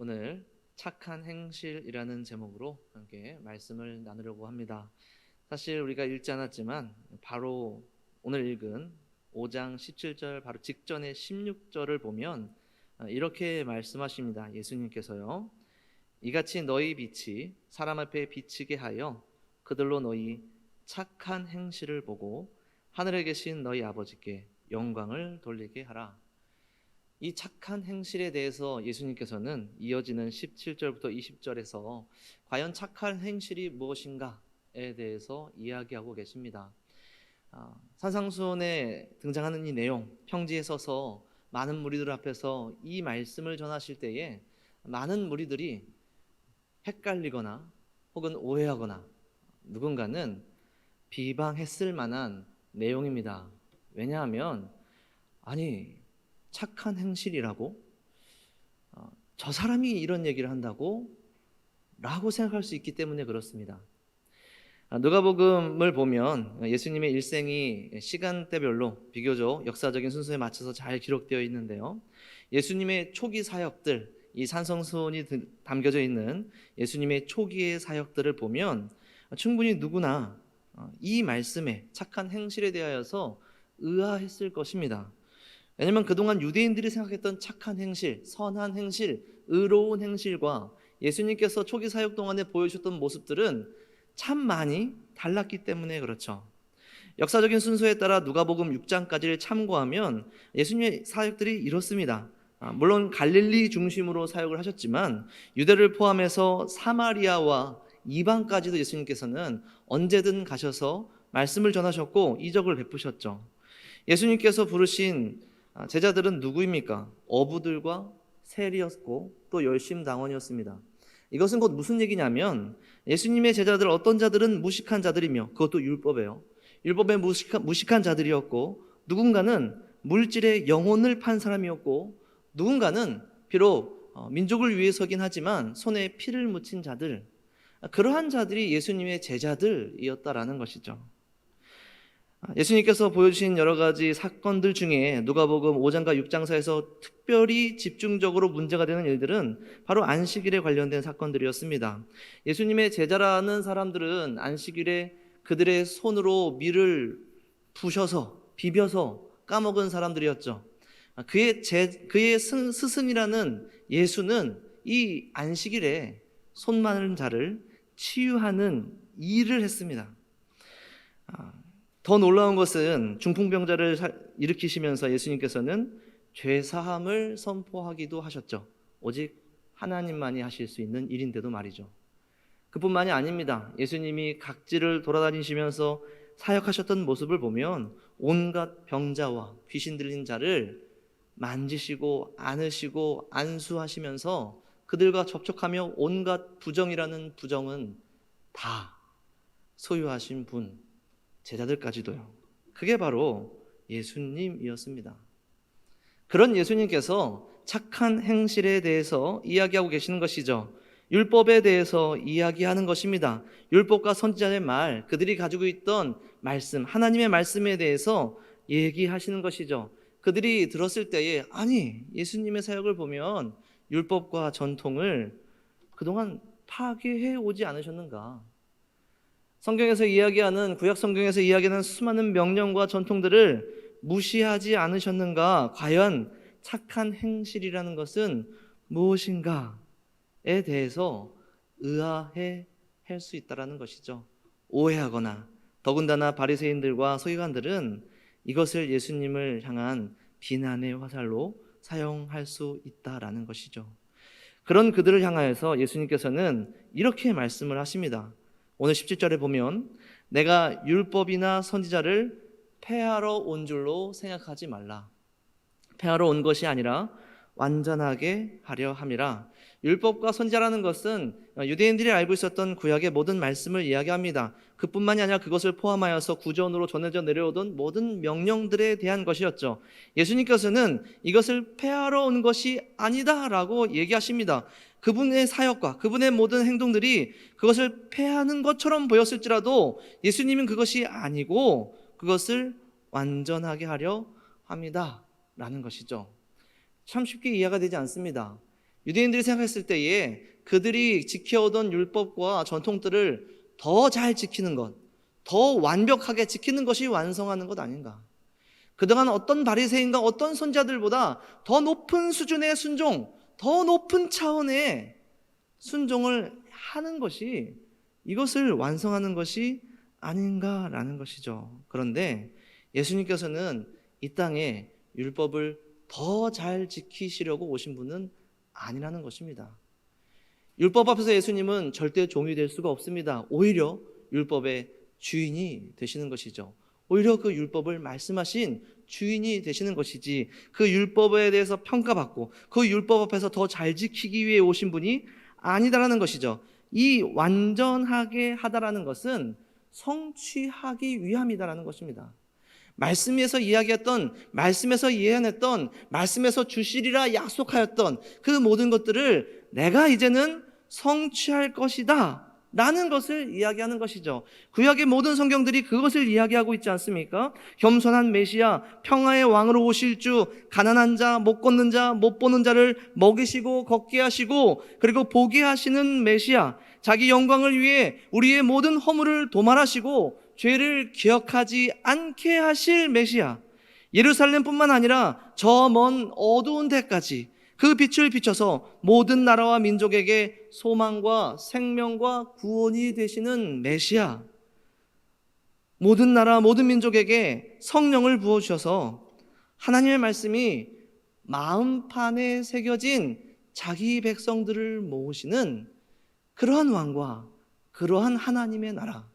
오늘 착한 행실이라는 제목으로 함께 말씀을 나누려고 합니다. 사실 우리가 읽지 않았지만 바로 오늘 읽은 5장 17절 바로 직전의 16절을 보면 이렇게 말씀하십니다. 예수님께서요, 이같이 너희 빛이 사람 앞에 비치게 하여 그들로 너희 착한 행실을 보고 하늘에 계신 너희 아버지께 영광을 돌리게 하라. 이 착한 행실에 대해서 예수님께서는 이어지는 17절부터 20절에서 과연 착한 행실이 무엇인가에 대해서 이야기하고 계십니다. 산상수훈에 등장하는 이 내용, 평지에 서서 많은 무리들 앞에서 이 말씀을 전하실 때에 많은 무리들이 헷갈리거나 혹은 오해하거나 누군가는 비방했을 만한 내용입니다. 왜냐하면 착한 행실이라고? 저 사람이 이런 얘기를 한다고? 라고 생각할 수 있기 때문에 그렇습니다. 누가복음을 보면 예수님의 일생이 시간대별로 비교적 역사적인 순서에 맞춰서 잘 기록되어 있는데요, 예수님의 초기 사역들, 이 산성수훈이 담겨져 있는 예수님의 초기의 사역들을 보면 충분히 누구나 이 말씀에 착한 행실에 대하여서 의아했을 것입니다. 왜냐하면 그동안 유대인들이 생각했던 착한 행실, 선한 행실, 의로운 행실과 예수님께서 초기 사역 동안에 보여주셨던 모습들은 참 많이 달랐기 때문에 그렇죠. 역사적인 순서에 따라 누가복음 6장까지를 참고하면 예수님의 사역들이 이렇습니다. 물론 갈릴리 중심으로 사역을 하셨지만 유대를 포함해서 사마리아와 이방까지도 예수님께서는 언제든 가셔서 말씀을 전하셨고 이적을 베푸셨죠. 예수님께서 부르신 제자들은 누구입니까? 어부들과 세리였고 또 열심당원이었습니다. 이것은 곧 무슨 얘기냐면 예수님의 제자들 어떤 자들은 무식한 자들이며 그것도 율법에 무식한 자들이었고, 누군가는 물질의 영혼을 판 사람이었고, 누군가는 비록 민족을 위해서긴 하지만 손에 피를 묻힌 자들, 그러한 자들이 예수님의 제자들이었다라는 것이죠. 예수님께서 보여주신 여러 가지 사건들 중에 누가복음 5장과 6장사에서 특별히 집중적으로 문제가 되는 일들은 바로 안식일에 관련된 사건들이었습니다. 예수님의 제자라는 사람들은 안식일에 그들의 손으로 밀을 부셔서 비벼서 까먹은 사람들이었죠. 그의 스승이라는 예수는 이 안식일에 손 마른 자를 치유하는 일을 했습니다. 더 놀라운 것은 중풍병자를 일으키시면서 예수님께서는 죄사함을 선포하기도 하셨죠. 오직 하나님만이 하실 수 있는 일인데도 말이죠. 그뿐만이 아닙니다. 예수님이 각지를 돌아다니시면서 사역하셨던 모습을 보면 온갖 병자와 귀신 들린 자를 만지시고 안으시고 안수하시면서 그들과 접촉하며 온갖 부정이라는 부정은 다 소유하신 분, 제자들까지도요. 그게 바로 예수님이었습니다. 그런 예수님께서 착한 행실에 대해서 이야기하고 계시는 것이죠. 율법에 대해서 이야기하는 것입니다. 율법과 선지자의 말, 그들이 가지고 있던 말씀, 하나님의 말씀에 대해서 얘기하시는 것이죠. 그들이 들었을 때에 예수님의 사역을 보면 율법과 전통을 그동안 파괴해 오지 않으셨는가? 성경에서 이야기하는, 구약 성경에서 이야기하는 수많은 명령과 전통들을 무시하지 않으셨는가? 과연 착한 행실이라는 것은 무엇인가에 대해서 의아해 할 수 있다는 것이죠. 오해하거나, 더군다나 바리새인들과 서기관들은 이것을 예수님을 향한 비난의 화살로 사용할 수 있다라는 것이죠. 그런 그들을 향하여서 예수님께서는 이렇게 말씀을 하십니다. 오늘 17절에 보면 내가 율법이나 선지자를 폐하러 온 줄로 생각하지 말라. 폐하러 온 것이 아니라 완전하게 하려 함이라. 율법과 선지자라는 것은 유대인들이 알고 있었던 구약의 모든 말씀을 이야기합니다. 그뿐만이 아니라 그것을 포함하여서 구전으로 전해져 내려오던 모든 명령들에 대한 것이었죠. 예수님께서는 이것을 폐하러 온 것이 아니다라고 얘기하십니다. 그분의 사역과 그분의 모든 행동들이 그것을 폐하는 것처럼 보였을지라도 예수님은 그것이 아니고 그것을 완전하게 하려 합니다 라는 것이죠. 참 쉽게 이해가 되지 않습니다. 유대인들이 생각했을 때에 그들이 지켜오던 율법과 전통들을 더 잘 지키는 것, 더 완벽하게 지키는 것이 완성하는 것 아닌가. 그동안 어떤 바리새인과 어떤 선지자들보다 더 높은 수준의 순종, 더 높은 차원의 순종을 하는 것이 이것을 완성하는 것이 아닌가라는 것이죠. 그런데 예수님께서는 이 땅에 율법을 더 잘 지키시려고 오신 분은 아니라는 것입니다. 율법 앞에서 예수님은 절대 종이 될 수가 없습니다. 오히려 율법의 주인이 되시는 것이죠. 오히려 그 율법을 말씀하신 주인이 되시는 것이지, 그 율법에 대해서 평가받고 그 율법 앞에서 더 잘 지키기 위해 오신 분이 아니다라는 것이죠. 이 완전하게 하다라는 것은 성취하기 위함이다라는 것입니다. 말씀에서 이야기했던, 말씀에서 예언했던, 말씀에서 주시리라 약속하였던 그 모든 것들을 내가 이제는 성취할 것이다 라는 것을 이야기하는 것이죠. 구약의 모든 성경들이 그것을 이야기하고 있지 않습니까? 겸손한 메시아, 평화의 왕으로 오실 주, 가난한 자, 못 걷는 자, 못 보는 자를 먹이시고 걷게 하시고 그리고 보게 하시는 메시아, 자기 영광을 위해 우리의 모든 허물을 도말하시고 죄를 기억하지 않게 하실 메시아, 예루살렘뿐만 아니라 저 먼 어두운 데까지 그 빛을 비춰서 모든 나라와 민족에게 소망과 생명과 구원이 되시는 메시아, 모든 나라 모든 민족에게 성령을 부어주셔서 하나님의 말씀이 마음판에 새겨진 자기 백성들을 모으시는 그러한 왕과 그러한 하나님의 나라,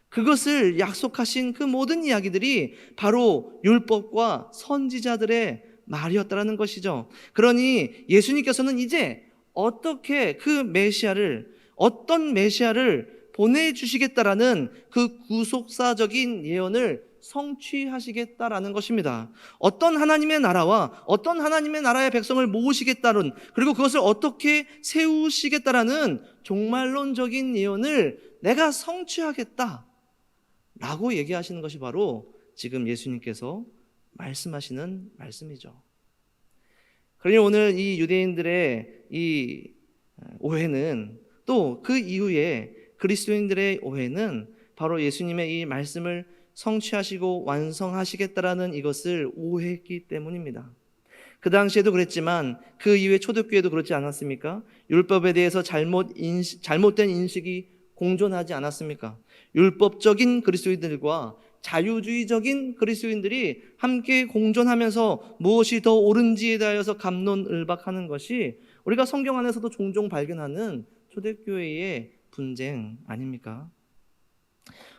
그것을 약속하신 그 모든 이야기들이 바로 율법과 선지자들의 말이었다라는 것이죠. 그러니 예수님께서는 이제 어떻게 그 메시아를, 어떤 메시아를 보내주시겠다라는 그 구속사적인 예언을 성취하시겠다라는 것입니다. 어떤 하나님의 나라와 어떤 하나님의 나라의 백성을 모으시겠다는, 그리고 그것을 어떻게 세우시겠다라는 종말론적인 예언을 내가 성취하겠다 라고 얘기하시는 것이 바로 지금 예수님께서 말씀하시는 말씀이죠. 그러니 오늘 이 유대인들의 이 오해는, 또 그 이후에 그리스도인들의 오해는 바로 예수님의 이 말씀을 성취하시고 완성하시겠다라는 이것을 오해했기 때문입니다. 그 당시에도 그랬지만 그 이후에 초대교회도 그렇지 않았습니까? 율법에 대해서 잘못된 인식이 공존하지 않았습니까? 율법적인 그리스도인들과 자유주의적인 그리스도인들이 함께 공존하면서 무엇이 더 옳은지에 대하여서 갑론을박하는 것이 우리가 성경 안에서도 종종 발견하는 초대교회의 분쟁 아닙니까?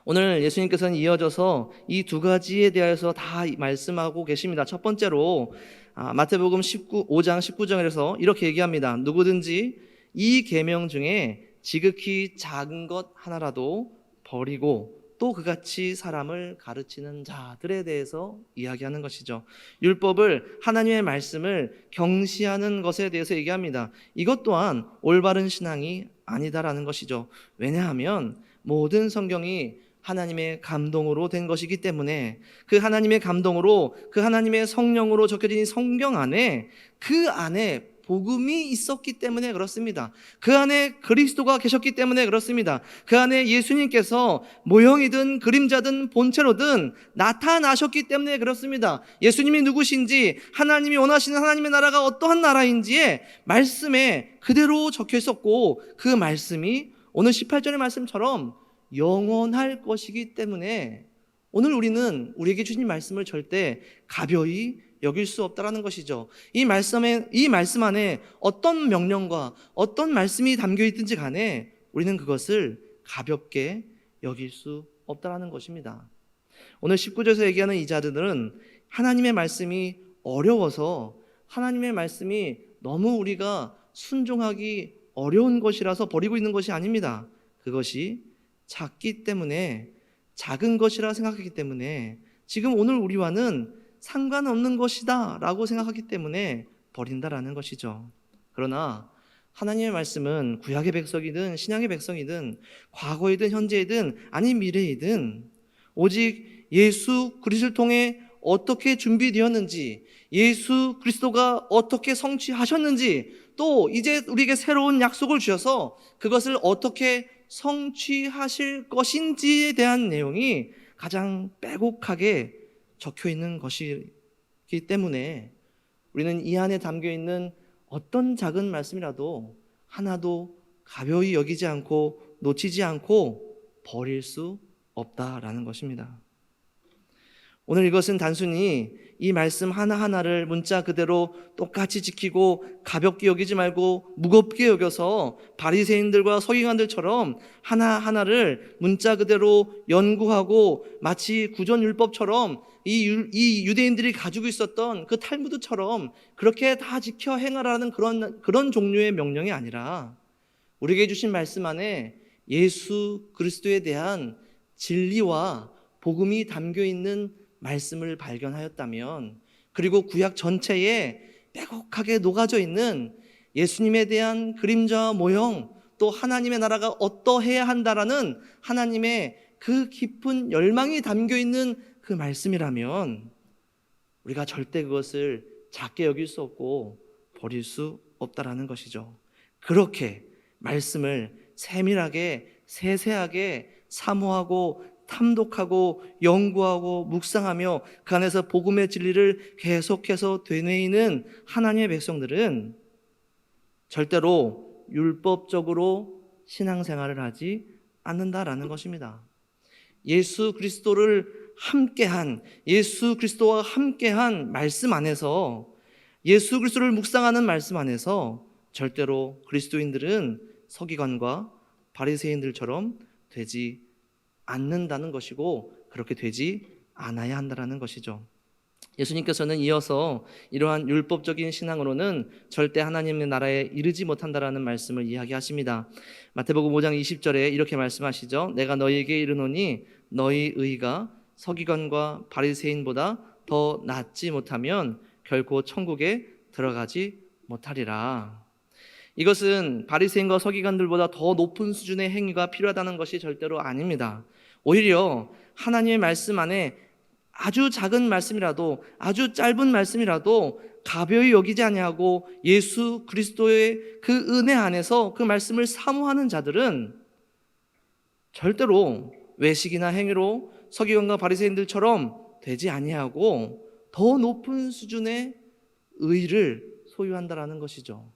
오늘 예수님께서는 이어져서 이 두 가지에 대해서 다 말씀하고 계십니다. 첫 번째로 마태복음 5장 19절에서 이렇게 얘기합니다. 누구든지 이 계명 중에 지극히 작은 것 하나라도 버리고 또 그같이 사람을 가르치는 자들에 대해서 이야기하는 것이죠. 율법을, 하나님의 말씀을 경시하는 것에 대해서 얘기합니다. 이것 또한 올바른 신앙이 아니다라는 것이죠. 왜냐하면 모든 성경이 하나님의 감동으로 된 것이기 때문에, 그 하나님의 감동으로, 그 하나님의 성령으로 적혀진 성경 안에, 그 안에 복음이 있었기 때문에 그렇습니다. 그 안에 그리스도가 계셨기 때문에 그렇습니다. 그 안에 예수님께서 모형이든 그림자든 본체로든 나타나셨기 때문에 그렇습니다. 예수님이 누구신지, 하나님이 원하시는 하나님의 나라가 어떠한 나라인지에 말씀에 그대로 적혀 있었고, 그 말씀이 오늘 18절의 말씀처럼 영원할 것이기 때문에 오늘 우리는 우리에게 주신 말씀을 절대 가벼이 여길 수 없다라는 것이죠. 이 말씀 안에 어떤 명령과 어떤 말씀이 담겨 있든지 간에 우리는 그것을 가볍게 여길 수 없다라는 것입니다. 오늘 19절에서 얘기하는 이 자들은 하나님의 말씀이 어려워서, 하나님의 말씀이 너무 우리가 순종하기 어려운 것이라서 버리고 있는 것이 아닙니다. 그것이 작기 때문에, 작은 것이라 생각하기 때문에, 지금 오늘 우리와는 상관없는 것이다 라고 생각하기 때문에 버린다라는 것이죠. 그러나 하나님의 말씀은 구약의 백성이든 신약의 백성이든 과거이든 현재이든 아니 미래이든 오직 예수 그리스도를 통해 어떻게 준비되었는지, 예수 그리스도가 어떻게 성취하셨는지 또 이제 우리에게 새로운 약속을 주셔서 그것을 어떻게 성취하실 것인지에 대한 내용이 가장 빼곡하게 적혀 있는 것이기 때문에 우리는 이 안에 담겨 있는 어떤 작은 말씀이라도 하나도 가벼이 여기지 않고 놓치지 않고 버릴 수 없다라는 것입니다. 오늘 이것은 단순히 이 말씀 하나하나를 문자 그대로 똑같이 지키고 가볍게 여기지 말고 무겁게 여겨서 바리새인들과 서기관들처럼 하나하나를 문자 그대로 연구하고 마치 구전율법처럼 이 유대인들이 가지고 있었던 그 탈무드처럼 그렇게 다 지켜 행하라는 그런 종류의 명령이 아니라 우리에게 주신 말씀 안에 예수 그리스도에 대한 진리와 복음이 담겨 있는 말씀을 발견하였다면, 그리고 구약 전체에 빼곡하게 녹아져 있는 예수님에 대한 그림자 모형, 또 하나님의 나라가 어떠해야 한다라는 하나님의 그 깊은 열망이 담겨 있는 그 말씀이라면 우리가 절대 그것을 작게 여길 수 없고 버릴 수 없다라는 것이죠. 그렇게 말씀을 세밀하게 세세하게 사모하고 탐독하고 연구하고 묵상하며 그 안에서 복음의 진리를 계속해서 되뇌이는 하나님의 백성들은 절대로 율법적으로 신앙생활을 하지 않는다라는 것입니다. 예수 그리스도를 함께한, 예수 그리스도와 함께한 말씀 안에서, 예수 그리스도를 묵상하는 말씀 안에서 절대로 그리스도인들은 서기관과 바리새인들처럼 되지 않는다는 것이고, 그렇게 되지 않아야 한다는 것이죠. 예수님께서는 이어서 이러한 율법적인 신앙으로는 절대 하나님의 나라에 이르지 못한다라는 말씀을 이야기하십니다. 마태복음 5장 20절에 이렇게 말씀하시죠. 내가 너희에게 이르노니 너희 의가 서기관과 바리새인보다 더 낫지 못하면 결코 천국에 들어가지 못하리라. 이것은 바리새인과 서기관들보다 더 높은 수준의 행위가 필요하다는 것이 절대로 아닙니다. 오히려 하나님의 말씀 안에 아주 작은 말씀이라도, 아주 짧은 말씀이라도 가벼이 여기지 아니하고 예수 그리스도의 그 은혜 안에서 그 말씀을 사모하는 자들은 절대로 외식이나 행위로 서기관과 바리새인들처럼 되지 아니하고 더 높은 수준의 의를 소유한다라는 것이죠.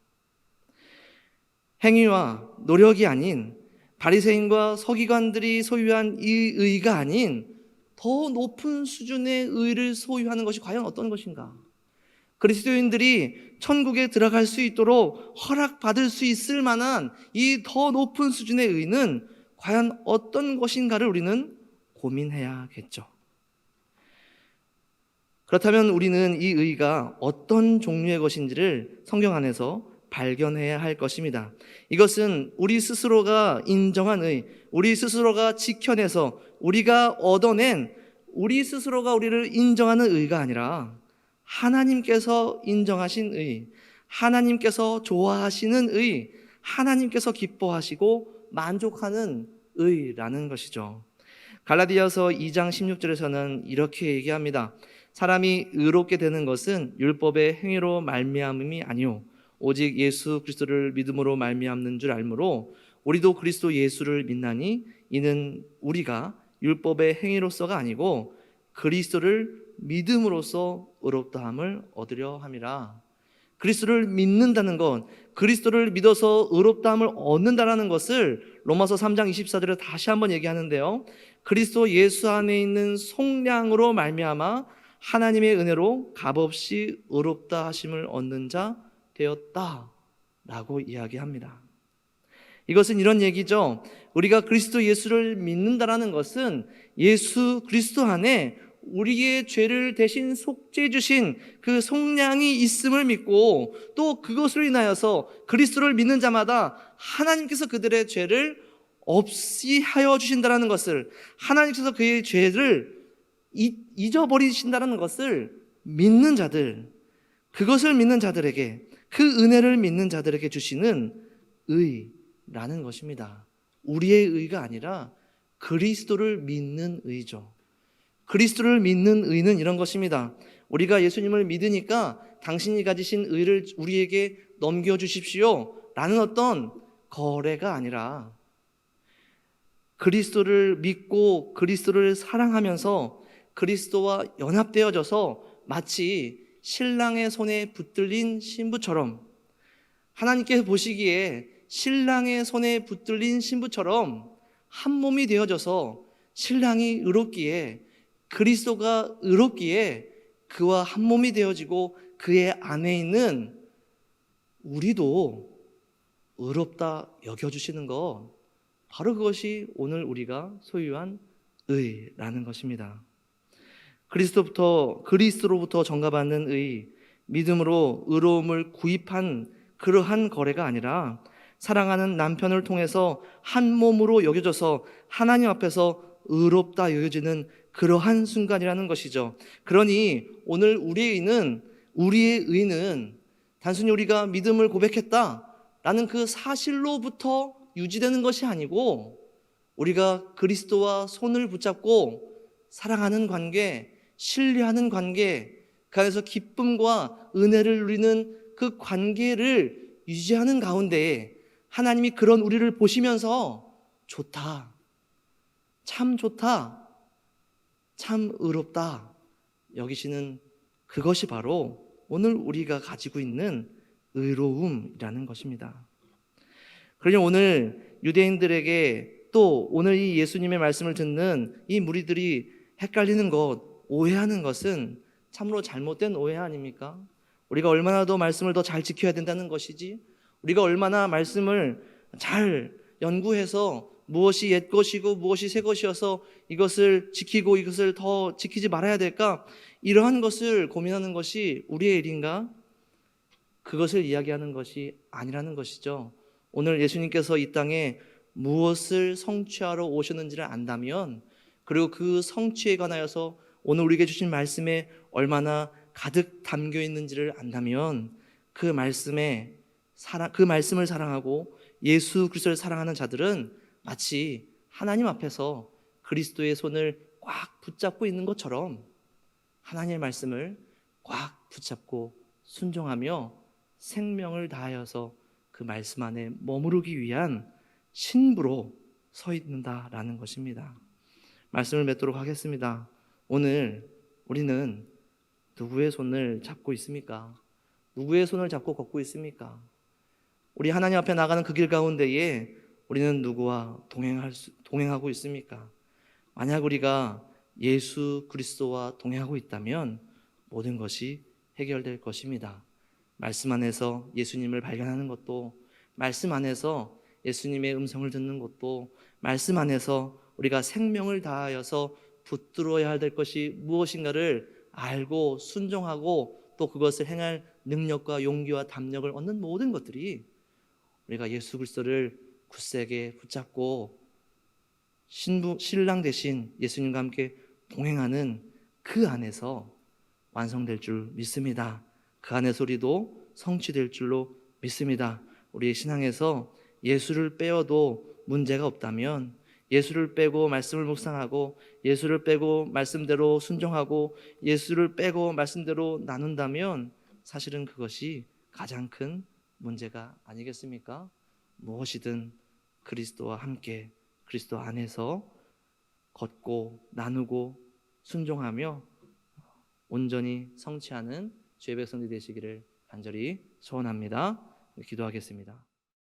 행위와 노력이 아닌, 바리새인과 서기관들이 소유한 이 의가 아닌 더 높은 수준의 의를 소유하는 것이 과연 어떤 것인가? 그리스도인들이 천국에 들어갈 수 있도록 허락받을 수 있을 만한 이 더 높은 수준의 의는 과연 어떤 것인가를 우리는 고민해야겠죠. 그렇다면 우리는 이 의가 어떤 종류의 것인지를 성경 안에서 발견해야 할 것입니다. 이것은 우리 스스로가 인정한 의, 우리 스스로가 지켜내서 우리가 얻어낸, 우리 스스로가 우리를 인정하는 의가 아니라 하나님께서 인정하신 의, 하나님께서 좋아하시는 의, 하나님께서 기뻐하시고 만족하는 의라는 것이죠. 갈라디아서 2장 16절에서는 이렇게 얘기합니다. 사람이 의롭게 되는 것은 율법의 행위로 말미암음이 아니오 오직 예수 그리스도를 믿음으로 말미암는 줄 알므로 우리도 그리스도 예수를 믿나니 이는 우리가 율법의 행위로서가 아니고 그리스도를 믿음으로써 의롭다함을 얻으려 함이라. 그리스도를 믿는다는 것, 그리스도를 믿어서 의롭다함을 얻는다라는 것을 로마서 3장 24절에 다시 한번 얘기하는데요, 그리스도 예수 안에 있는 속량으로 말미암아 하나님의 은혜로 값없이 의롭다 하심을 얻는 자 되었다라고 이야기합니다. 이것은 이런 얘기죠. 우리가 그리스도 예수를 믿는다라는 것은 예수 그리스도 안에 우리의 죄를 대신 속죄해 주신 그 속량이 있음을 믿고, 또 그것으로 인하여서 그리스도를 믿는 자마다 하나님께서 그들의 죄를 없이 하여 주신다라는 것을, 하나님께서 그의 죄를 잊어버리신다라는 것을 믿는 자들, 그것을 믿는 자들에게, 그 은혜를 믿는 자들에게 주시는 의라는 것입니다. 우리의 의가 아니라 그리스도를 믿는 의죠. 그리스도를 믿는 의는 이런 것입니다. 우리가 예수님을 믿으니까 당신이 가지신 의를 우리에게 넘겨주십시오 라는 어떤 거래가 아니라 그리스도를 믿고 그리스도를 사랑하면서 그리스도와 연합되어져서 마치 신랑의 손에 붙들린 신부처럼, 하나님께서 보시기에 신랑의 손에 붙들린 신부처럼 한 몸이 되어져서 신랑이 의롭기에, 그리스도가 의롭기에 그와 한 몸이 되어지고 그의 안에 있는 우리도 의롭다 여겨주시는 것, 바로 그것이 오늘 우리가 소유한 의라는 것입니다. 그리스도로부터 전가받는 의, 믿음으로 의로움을 구입한 그러한 거래가 아니라 사랑하는 남편을 통해서 한 몸으로 여겨져서 하나님 앞에서 의롭다 여겨지는 그러한 순간이라는 것이죠. 그러니 오늘 우리의 의는 단순히 우리가 믿음을 고백했다라는 그 사실로부터 유지되는 것이 아니고, 우리가 그리스도와 손을 붙잡고 사랑하는 관계, 신뢰하는 관계, 그 안에서 기쁨과 은혜를 누리는 그 관계를 유지하는 가운데 하나님이 그런 우리를 보시면서 좋다, 참 좋다, 참 의롭다 여기시는 그것이 바로 오늘 우리가 가지고 있는 의로움이라는 것입니다. 그러니 오늘 유대인들에게, 또 오늘 이 예수님의 말씀을 듣는 이 무리들이 헷갈리는 것, 오해하는 것은 참으로 잘못된 오해 아닙니까? 우리가 얼마나 더 말씀을 더 잘 지켜야 된다는 것이지, 우리가 얼마나 말씀을 잘 연구해서 무엇이 옛 것이고 무엇이 새 것이어서 이것을 지키고 이것을 더 지키지 말아야 될까, 이러한 것을 고민하는 것이 우리의 일인가? 그것을 이야기하는 것이 아니라는 것이죠. 오늘 예수님께서 이 땅에 무엇을 성취하러 오셨는지를 안다면, 그리고 그 성취에 관하여서 오늘 우리에게 주신 말씀에 얼마나 가득 담겨 있는지를 안다면, 그 말씀을 사랑하고 예수 그리스도를 사랑하는 자들은 마치 하나님 앞에서 그리스도의 손을 꽉 붙잡고 있는 것처럼 하나님의 말씀을 꽉 붙잡고 순종하며 생명을 다하여서 그 말씀 안에 머무르기 위한 신부로 서 있는다라는 것입니다. 말씀을 맺도록 하겠습니다. 오늘 우리는 누구의 손을 잡고 있습니까? 누구의 손을 잡고 걷고 있습니까? 우리 하나님 앞에 나가는 그 길 가운데에 우리는 누구와 동행하고 있습니까? 만약 우리가 예수 그리스도와 동행하고 있다면 모든 것이 해결될 것입니다. 말씀 안에서 예수님을 발견하는 것도, 말씀 안에서 예수님의 음성을 듣는 것도, 말씀 안에서 우리가 생명을 다하여서 붙들어야 될 것이 무엇인가를 알고 순종하고 또 그것을 행할 능력과 용기와 담력을 얻는 모든 것들이, 우리가 예수 그리스도를 굳세게 붙잡고 신랑 대신 예수님과 함께 동행하는 그 안에서 완성될 줄 믿습니다. 그 안에서 우리도 성취될 줄로 믿습니다. 우리의 신앙에서 예수를 빼어도 문제가 없다면, 예수를 빼고 말씀을 묵상하고 예수를 빼고 말씀대로 순종하고 예수를 빼고 말씀대로 나눈다면 사실은 그것이 가장 큰 문제가 아니겠습니까? 무엇이든 그리스도와 함께 그리스도 안에서 걷고 나누고 순종하며 온전히 성취하는 주의 백성들이 되시기를 간절히 소원합니다. 기도하겠습니다.